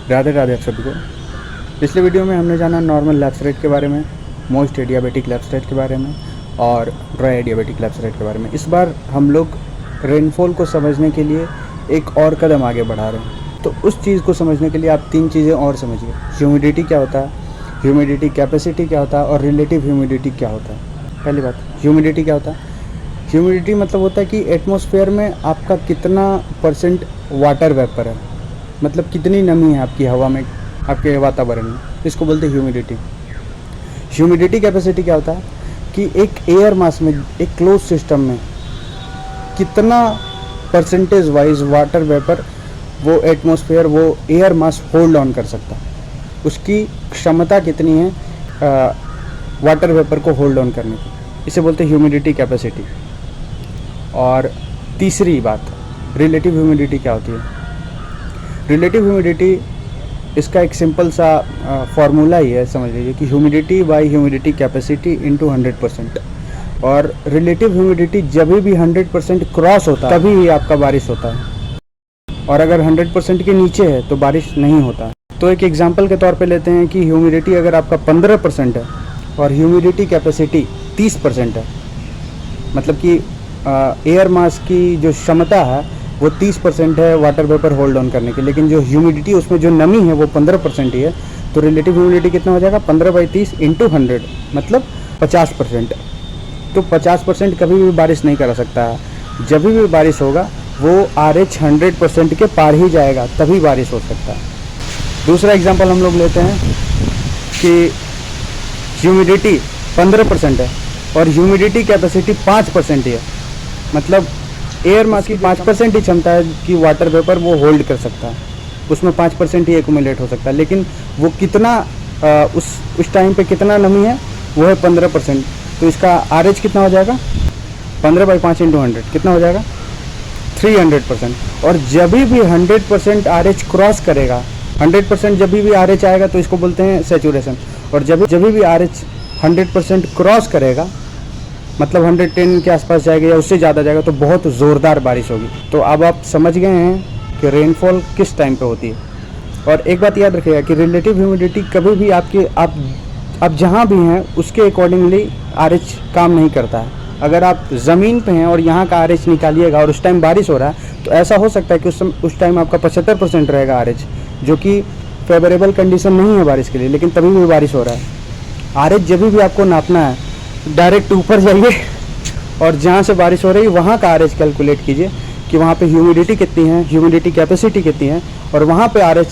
राधे राधे आप सभी को। पिछले वीडियो में हमने जाना नॉर्मल लैप्स रेट के बारे में, मोस्ट एडियाबेटिक लैप्स रेट के बारे में और ड्राई एडियाबेटिक लैप्स रेट के बारे में। इस बार हम लोग रेनफॉल को समझने के लिए एक और कदम आगे बढ़ा रहे हैं। तो उस चीज़ को समझने के लिए आप 3 चीज़ें और समझिए। ह्यूमिडिटी क्या होता है, ह्यूमिडिटी कैपेसिटी क्या होता है और रिलेटिव ह्यूमिडिटी क्या होता है। पहली बात, ह्यूमिडिटी क्या होता है। ह्यूमिडिटी मतलब होता है कि एटमॉस्फेयर में आपका कितना परसेंट वाटर वेपर है, मतलब कितनी नमी है आपकी हवा में, आपके वातावरण में, इसको बोलते हैं ह्यूमिडिटी। ह्यूमिडिटी कैपेसिटी क्या होता है कि एक एयर मास में, एक क्लोज सिस्टम में कितना परसेंटेज वाइज वाटर वेपर वो एटमॉस्फेयर, वो एयर मास होल्ड ऑन कर सकता है, उसकी क्षमता कितनी है वाटर वेपर को होल्ड ऑन करने की, इसे बोलते हैं ह्यूमिडिटी कैपेसिटी। और तीसरी बात, रिलेटिव ह्यूमिडिटी क्या होती है। रिलेटिव ह्यूमिडिटी, इसका एक सिंपल सा फार्मूला ही है, समझ लीजिए कि humidity by humidity capacity into 100%। और रिलेटिव ह्यूमिडिटी जब भी 100% क्रॉस होता है तभी ही आपका बारिश होता है, और अगर 100% के नीचे है तो बारिश नहीं होता। तो एक एग्जांपल के तौर पे लेते हैं कि ह्यूमिडिटी अगर आपका 15% है और ह्यूमिडिटी कैपेसिटी 30% है, मतलब कि एयर मास की जो क्षमता है वो 30% है वाटर वेपर होल्ड ऑन करने की, लेकिन जो ह्यूमिडिटी, उसमें जो नमी है वो 15% ही है। तो रिलेटिव ह्यूमिडिटी कितना हो जाएगा, 15/30 इंटू 100, मतलब 50%। तो 50% कभी भी बारिश नहीं करा सकता है। जब भी बारिश होगा वो RH 100% के पार ही जाएगा, तभी बारिश हो सकता है। दूसरा एग्जाम्पल हम लोग लेते हैं कि ह्यूमिडिटी 15% है और ह्यूमिडिटी कैपेसिटी 5% ही है, मतलब एयर मास की 5% ही क्षमता है कि वाटर वेपर वो होल्ड कर सकता है, उसमें 5% ही एक्यूमुलेट हो सकता है। लेकिन वो कितना उस टाइम पे कितना नमी है, वो है 15%। तो इसका RH कितना हो जाएगा, 15/5 इंटू 100 कितना हो जाएगा, 300%। और जब भी 100% RH क्रॉस करेगा, 100% जब भी RH आएगा तो इसको बोलते हैं सैचुरेशन। और जब भी RH 100% क्रॉस करेगा, मतलब 110 के आसपास जाएगा या उससे ज़्यादा जाएगा, तो बहुत ज़ोरदार बारिश होगी। तो अब आप समझ गए हैं कि रेनफॉल किस टाइम पे होती है। और एक बात याद रखिएगा कि रिलेटिव ह्यूमिडिटी कभी भी आप जहाँ भी हैं उसके अकॉर्डिंगली RH काम नहीं करता है। अगर आप ज़मीन पे हैं और यहाँ का RH निकालिएगा और उस टाइम बारिश हो रहा है, तो ऐसा हो सकता है कि उस टाइम आपका 75% रहेगा RH, जो कि फेवरेबल कंडीशन नहीं है बारिश के लिए, लेकिन तभी भी बारिश हो रहा है। RH जब भी आपको नापना है, डायरेक्ट ऊपर जाइए और जहाँ से बारिश हो रही है वहाँ का RH कैलकुलेट कीजिए कि वहाँ पे ह्यूमिडिटी कितनी है, ह्यूमिडिटी कैपेसिटी कितनी है, और वहाँ पे RH